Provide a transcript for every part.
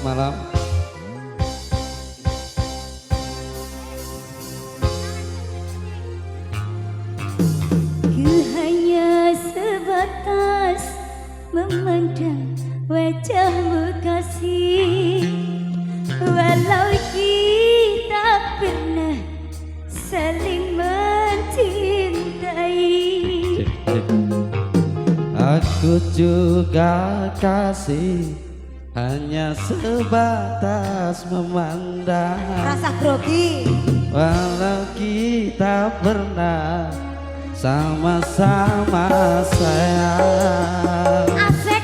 malam. Ku hanya sebatas memandang wajahmu kasih, walau kita pernah saling mencintai. Aku juga kasih, hanya sebatas memandang. Rasa grogi. Walau kita pernah sama-sama sayang. Asik,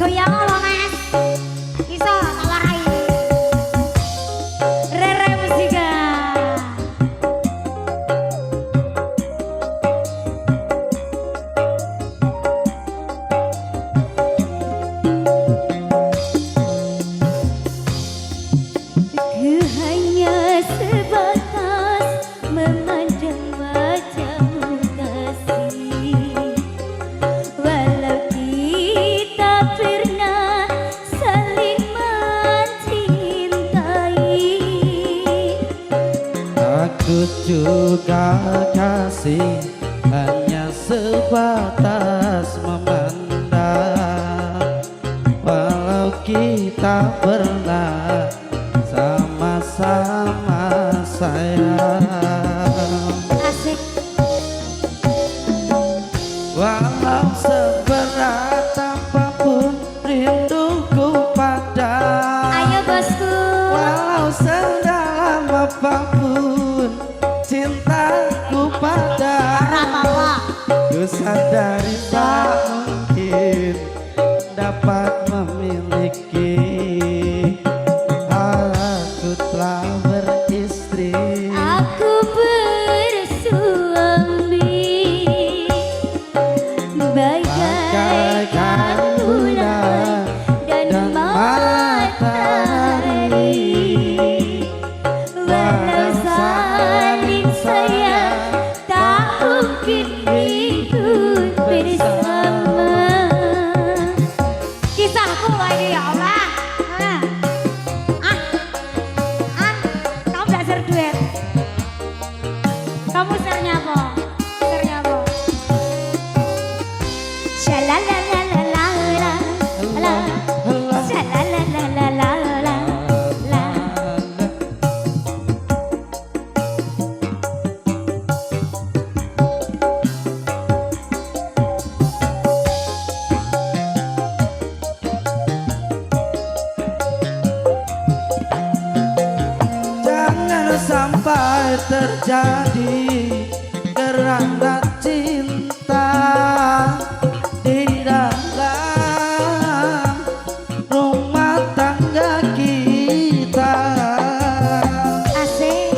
goyang lo mas. Iso tawarai. Rere Musika. Ku hanya sebatas memandang wajahmu kasih, walau kita pernah saling mencintai. Aku juga kasih, hanya sebatas memandang. Walau kita pernah sama-sama sayang. Asik. Walau seberat apapun rinduku padamu, Ayo bosku. walau sedalam apapun cintaku padamu, ku sadari tak mungkin dapat memiliki. Aku telah beristri, Aku bersuami, bagaikan bulan dan matahari. Walau saling sayang, tak mungkin hidup bersama. Kisahku ini ya Allah. Kamu belajar duet. Kamu sernya apa? Sernya apa? Shalalalalala, la, shalalalalala, la. jangan sampai terjadi kerana cinta di dalam rumah tangga kita. Asik.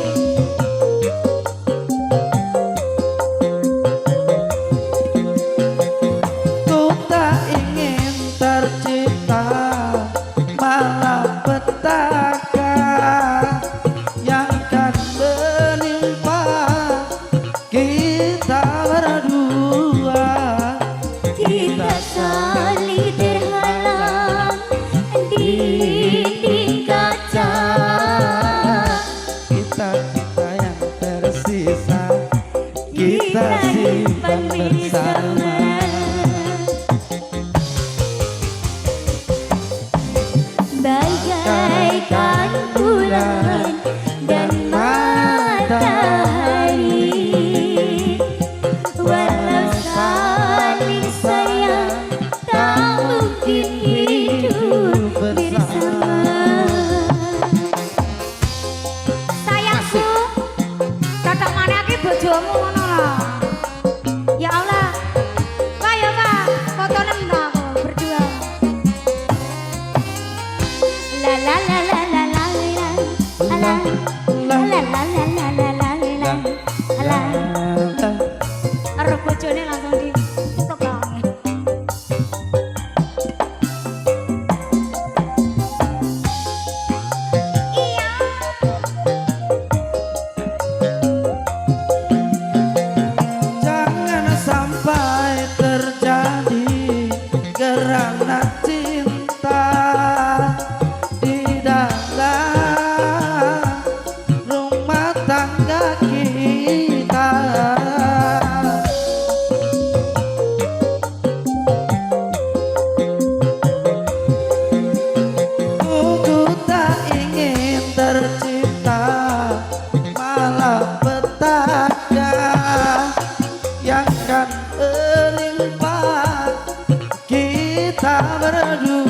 Ku tak ingin tercipta malapetaka yang akan menimpa kita berdua. Kita saling terhalang di dinding kaca. Kita yang tersisa, kita simpan bersama. Bagaikan bulan dan matahari, walau saling sayang, tak mungkin hidup bersama. Sayangku, cocok mana ki bojomu ngono lho. Ya Allah, ayo Pak, fotonen aku berdua. La berdua